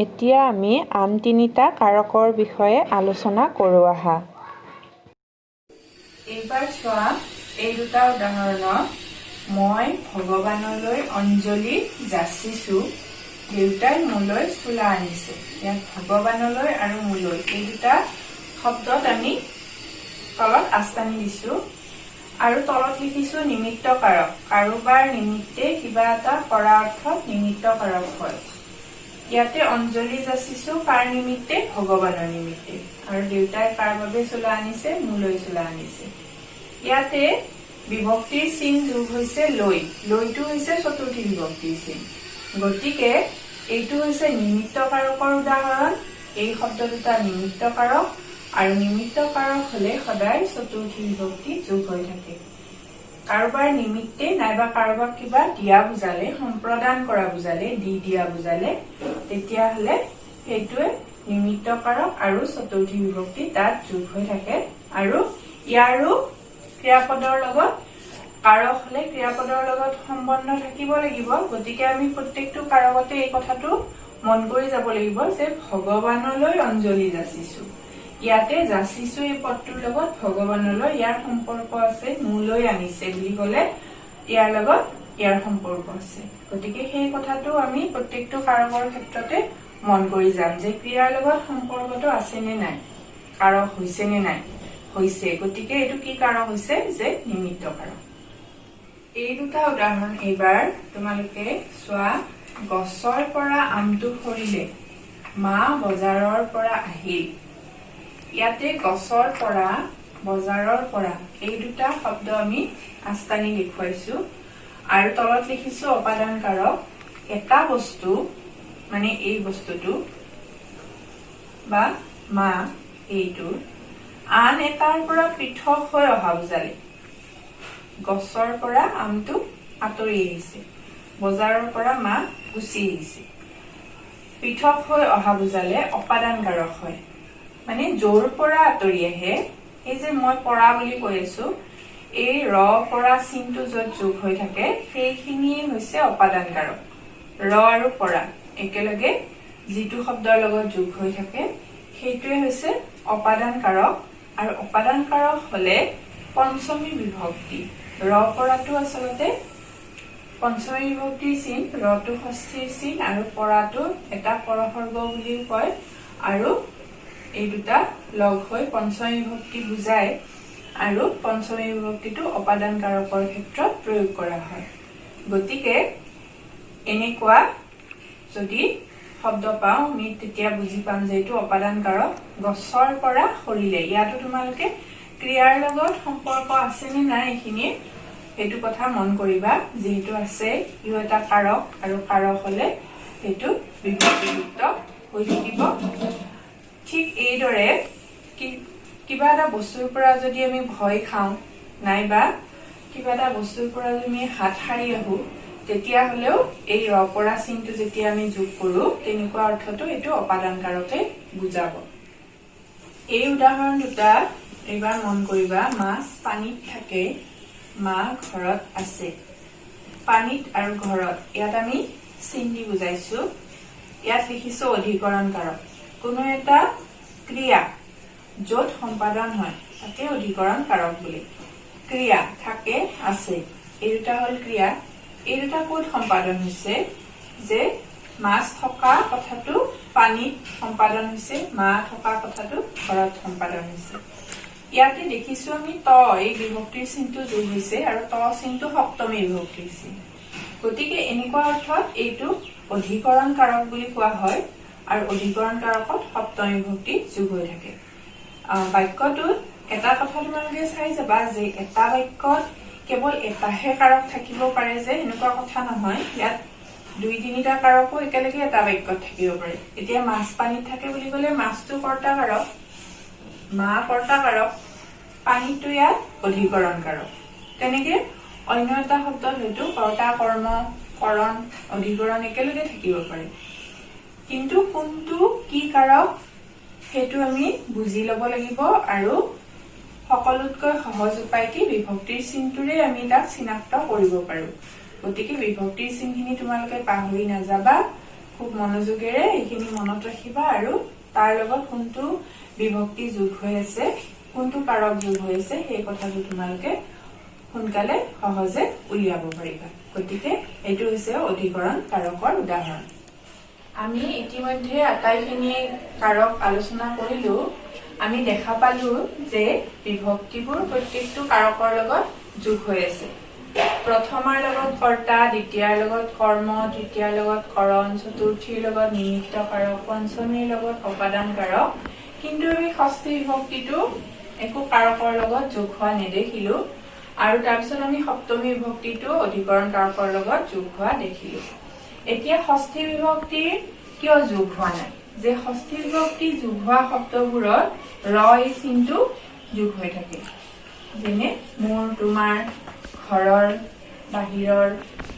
এতিয়া আমি আন তিনিটা কাৰকৰ বিষয়ে আলোচনা কৰোঁ আহা। এইবাৰ চোৱা, এই দুটা উদাহৰণত মই ভগৱানলৈ অঞ্জলি যাচিছোঁ, দেউতাই মোলৈ চোলা আনিছে। ইয়াত ভগৱানলৈ আৰু মোলৈ এই দুটা শব্দত আমি তলত আস্তানি দিছোঁ আৰু তলত লিখিছোঁ নিমিত্ত কাৰক। কাৰোবাৰ নিমিত্তে কিবা এটা কৰা অৰ্থত নিমিত্ত কাৰক হয়। ইয়াতে অঞ্জলি যাচিছোঁ কাৰ নিমিত্তে? ভগৱানৰ নিমিত্তে। আৰু দেউতাই কাৰ বাবে চোলা আনিছে? মোলৈ চোলা আনিছে। ইয়াতে বিভক্তিৰ চিন যোগ হৈছে লৈ। লৈটো হৈছে চতুৰ্থী বিভক্তিৰ চিন। গতিকে এইটো হৈছে নিমিত্ত কাৰকৰ উদাহৰণ। এই শব্দ দুটা নিমিত্ত কাৰক আৰু নিমিত্ত কাৰক হলে সদায় চতুৰ্থী বিভক্তি যোগ হৈ থাকে। কাৰোবাৰ নিমিত্তে নাইবা কাৰোবাক কিবা দিয়া বুজালে, সম্প্ৰদান কৰা বুজালে, দি দিয়া বুজালে, তেতিয়াহলে সেইটোৱে নিমিত্ত কাৰক আৰু চতুৰ্থী বিভক্তি তাত যোগ হৈ থাকে। আৰু ইয়াৰো ক্ৰিয়াপদৰ লগত কাৰক হলে ক্ৰিয়াপদৰ লগত সম্বন্ধ থাকিব লাগিব। গতিকে আমি প্ৰত্যেকটো কাৰকতে এই কথাটো মন কৰি যাব লাগিব যে ভগৱানলৈ অঞ্জলি যাচিছোঁ। ইয়াতে যাচিছোঁ এই পদটোৰ লগত ভগৱানলৈ ইয়াৰ সম্পৰ্ক আছে। মোলৈ আনিছে বুলি কলে ইয়াৰ লগত ইয়াৰ সম্পৰ্ক আছে। গতিকে সেই কথাটো আমি প্ৰত্যেকটো কাৰকৰ ক্ষেত্ৰতে মন কৰি যাম যে ক্ৰিয়াৰ লগত সম্পৰ্কটো আছে নে নাই, কাৰক হৈছে নে নাই, হৈছে। গতিকে এইটো কি কাৰক হৈছে? যে নিমিত্ত কাৰক। এই দুটা উদাহৰণ এইবাৰ তোমালোকে চোৱা। গছৰ পৰা আমটো সৰিলে, মা বজাৰৰ পৰা আহিল। ইয়াতে গছৰ পৰা, বজাৰৰ পৰা এই দুটা শব্দ আমি আস্তানি দেখুৱাইছো আৰু তলত লিখিছো অপাদান কাৰক। এটা বস্তু মানে এই বস্তুটো বা মা এইটো আন এটাৰ পৰা পৃথক হৈ অহা বুজালে। গছৰ পৰা আমটো আঁতৰি আহিছে, বজাৰৰ পৰা মা গুচি আহিছে। পৃথক হৈ অহা বুজালে অপাদান কাৰক হয়। মানে যৰ পৰা আঁতৰি আহে, এই যে মই পৰা বুলি কৈ আছো, এই ৰ পৰা চিনটো যত যোগ হৈ থাকে সেইখিনিয়ে হৈছে অপাদান কাৰক। ৰ আৰু পৰা একেলগে যিটো শব্দৰ লগত যোগ হৈ থাকে সেইটোৱে হৈছে অপাদান কাৰক। আৰু অপাদান কাৰক হলে পঞ্চমী বিভক্তি। ৰ পৰাটো আচলতে পঞ্চমী বিভক্তিৰ চিন, ৰটো ষষ্ঠীৰ চিন আৰু পৰাটো এটা পৰসৰ্গ বুলিও কয়। আৰু এই দুটা লগ হৈ পঞ্চমী বিভক্তি বুজায় আৰু পঞ্চমী বিভক্তিটো অপাদান কাৰকৰ ক্ষেত্ৰত প্ৰয়োগ কৰা হয়। গতিকে এনেকুৱা যদি শব্দ পাওঁ আমি তেতিয়া বুজি পাম যে এইটো অপাদান কাৰক। গছৰ পৰা সৰিলে, ইয়াতো তোমালোকে ক্ৰিয়াৰ লগত সম্পৰ্ক আছে নে নাই এইখিনিয়ে সেইটো কথা মন কৰিবা। যিহেতু আছে, ইও এটা কাৰক আৰু কাৰক হলে সেইটো বিভক্তিযুক্ত হৈ থাকিব। ঠিক এইদৰে কিবা এটা বস্তুৰ পৰা যদি আমি ভয় খাওঁ নাইবা কিবা এটা বস্তুৰ পৰা যদি আমি হাত সাৰি আহো, তেতিয়া হলেও এই ৰ পৰা চিনটো যেতিয়া আমি যোগ কৰো তেনেকুৱা অৰ্থটো এইটো অপাদান কাৰকে বুজাব। এই উদাহৰণ দুটা এইবাৰ মন কৰিবা। মাছ পানীত থাকে, মা ঘৰত আছে। পানীত আৰু ঘৰত ইয়াত আমি চিন দি বুজাইছো। ইয়াত লিখিছো অধিকৰণ কাৰক। কোনো এটা ক্ৰিয়া যত সম্পাদন হয় তাকে অধিকৰণ কাৰক বুলি। ক্ৰিয়া থাকে, আছে, এই দুটা হল ক্ৰিয়া। এই দুটা ক'ত সম্পাদন হৈছে? যে মাছ থকা কথাটো পানীত সম্পাদন হৈছে, মা থকা কথাটো ঘৰত সম্পাদন হৈছে। ইয়াতে দেখিছো আমি ত এই বিভক্তিৰ চিনটো যোগ হৈছে আৰু ত চিনটো সপ্তমী বিভক্তিৰ চিন। গতিকে এনেকুৱা অৰ্থত এইটো অধিকৰণ কাৰক বুলি কোৱা হয় আৰু অধিকৰণ কাৰকত সপ্তমী বিভক্তি যোগ হৈ থাকে। বাক্যটোত এটা কথা তোমালোকে চাই যাবা যে এটা বাক্যত কেৱল এটাহে কাৰক থাকিব পাৰে যে এনেকুৱা কথা নহয়। ইয়াত দুই তিনিটা কাৰকো একেলগে এটা বাক্যত থাকিব পাৰে। এতিয়া মাছ পানীত থাকে বুলি কলে মাছটো কৰ্তা কাৰক, মা কৰ্তা কাৰক, পানীটো ইয়াত অধিকৰণ কাৰক। তেনেকে অন্য এটা শব্দত হয়তো কৰ্তা, কৰ্ম, কৰণ, অধিকৰণ একেলগে থাকিব পাৰে। কিন্তু কোনটো কি কাৰক সেইটো আমি বুজি লব লাগিব আৰু সকলোতকৈ সহজ উপায় কি বিভক্তিৰ চিনটোৰে আমি তাক চিনাক্ত কৰিব পাৰো। গতিকে বিভক্তিৰ চিনখিনি তোমালোকে পাহৰি নাযাবা। খুব মনোযোগেৰে এইখিনি মনত ৰাখিবা আৰু তাৰ লগত কোনটো বিভক্তি যোগ হৈ আছে, কোনটো কাৰক যোগ হৈ আছে সেই কথাটো তোমালোকে সোনকালে সহজে উলিয়াব পাৰিবা। গতিকে এইটো হৈছে অধিকৰণ কাৰকৰ উদাহৰণ। আমি ইতিমধ্যে আটাইখিনি কাৰক আলোচনা কৰিলো। আমি দেখা পালো যে বিভক্তিবোৰ প্ৰত্যেকটো কাৰকৰ লগত যোগ হৈ আছে। প্ৰথমৰ লগত কৰ্তা, দ্বিতীয়ৰ লগত কৰ্ম, তৃতীয়ৰ লগত কৰণ, চতুৰ্থীৰ লগত নিমিত্ত কাৰক, পঞ্চমীৰ লগত উপাদান কাৰক। কিন্তু আমি ষষ্ঠী বিভক্তিটো একো কাৰকৰ লগত যোগ হোৱা নেদেখিলো আৰু তাৰপিছত আমি সপ্তমী বিভক্তিটো অধিকৰণ কাৰকৰ লগত যোগ হোৱা দেখিলো। এতিয়া ষষ্ঠী বিভক্তিৰ কিয় যোগ হোৱা নাই? যে ষষ্ঠী বিভক্তি যোগ হোৱা শব্দবোৰত ৰ এই চিনটো যোগ হৈ থাকে। যেনে মোৰ, তোমাৰ, ঘৰৰ, বাহিৰৰ,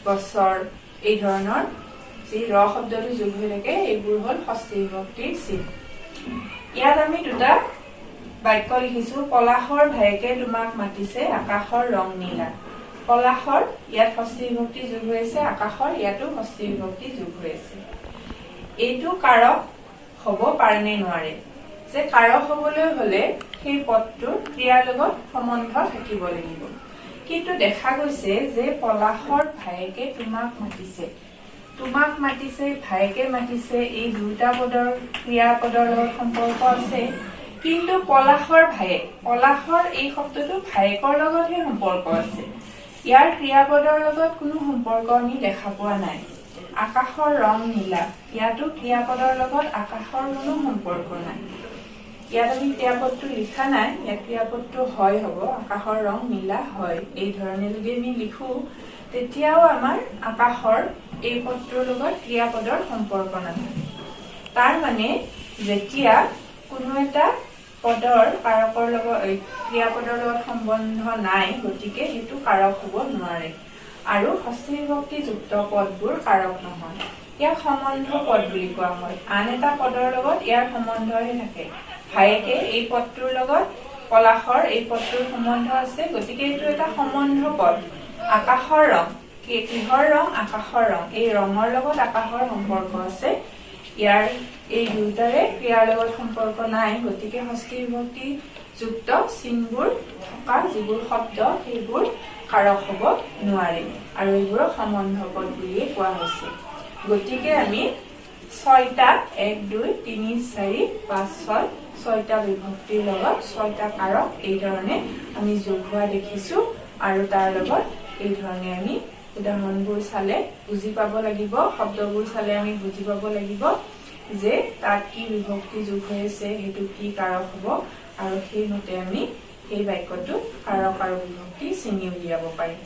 গছৰ, এই ধৰণৰ যি ৰ শব্দটো যোগ হৈ থাকে এইবোৰ হল ষষ্ঠী বিভক্তিৰ চিন। ইয়াত আমি দুটা বাক্য লিখিছো। পলাশৰ ভায়েকে তোমাক মাতিছে, আকাশৰ ৰং নীলা। পলাশৰ ইয়াত ষষ্ঠী বিভক্তি যোগ হৈ আছে, আকাশৰ ইয়াতো ষষ্ঠী বিভক্তি যোগ হৈ আছে। এইটো কাৰক হব পাৰে নে নোৱাৰে? যে কাৰক হবলৈ হলে সেই পদটোৰ ক্ৰিয়াৰ লগত সম্বন্ধ থাকিব লাগিব। কিন্তু দেখা গৈছে যে পলাশৰ ভায়েকে তোমাক মাতিছে, তোমাক মাতিছে, ভায়েকে মাতিছে, এই দুটা পদৰ ক্ৰিয়াপদৰ লগত সম্পৰ্ক আছে। কিন্তু পলাশৰ ভায়েক, পলাশৰ এই শব্দটো ভায়েকৰ লগতহে সম্পৰ্ক আছে। ইয়াৰ ক্ৰিয়াপদৰ লগত কোনো সম্পৰ্ক আমি দেখা পোৱা নাই। আকাশৰ ৰং নীলা, ইয়াতো ক্ৰিয়াপদৰ লগত আকাশৰ কোনো সম্পৰ্ক নাই। ইয়াত আমি ক্ৰিয়াপদটো লিখা নাই, ইয়াত ক্ৰিয়াপদটো হয় হব, আকাশৰ ৰং নীলা হয়। এই ধৰণে যদি আমি লিখো তেতিয়াও আমাৰ আকাশৰ এই পদটোৰ লগত ক্ৰিয়াপদৰ সম্পৰ্ক নাথাকে। তাৰ মানে যেতিয়া কোনো এটা পদৰ কাৰকৰ লগত ক্ৰিয়াপদৰ লগত সম্বন্ধ নাই, গতিকে সেইটো কাৰক হব নোৱাৰে। আৰু ষষ্ঠী বিভক্তি যুক্ত পদবোৰ কাৰক নহয়, ইয়াক সম্বন্ধ পদ বুলি কোৱা হয়। আন এটা পদৰ লগত ইয়াৰ সম্বন্ধহে থাকে। ভায়েকে এই পদটোৰ লগত পলাশৰ এই পদটোৰ সম্বন্ধ আছে, গতিকে এইটো এটা সম্বন্ধ পদ। আকাশৰ ৰং, কিহৰ ৰং? আকাশৰ ৰং। এই ৰঙৰ লগত আকাশৰ সম্পৰ্ক আছে। ইয়াৰ এই দুয়োটাৰে ক্ৰিয়াৰ লগত সম্পৰ্ক নাই, গতিকে ষষ্ঠী বিভক্তি যুক্ত চিনবোৰ থকা যিবোৰ শব্দ সেইবোৰ কাৰক হব নোৱাৰে আৰু এইবোৰক সম্বন্ধ পদ বুলিয়ে কোৱা হৈছে। গতিকে আমি 6টা 1, 2, 3, 4, 5, 6 6টা বিভক্তিৰ লগত 6টা কাৰক এই ধৰণে আমি যোগ হোৱা দেখিছো আৰু তাৰ লগত এই ধৰণে আমি উদাহৰণবোৰ চালে বুজি পাব লাগিব, শব্দবোৰ চালে আমি বুজি পাব লাগিব যে তাত কি বিভক্তি যোগ হৈ আছে, সেইটো কি কাৰক হব আৰু সেইমতে আমি সেই বাক্যটো কাৰক আৰু বিভক্তি চিনি উলিয়াব পাৰিম।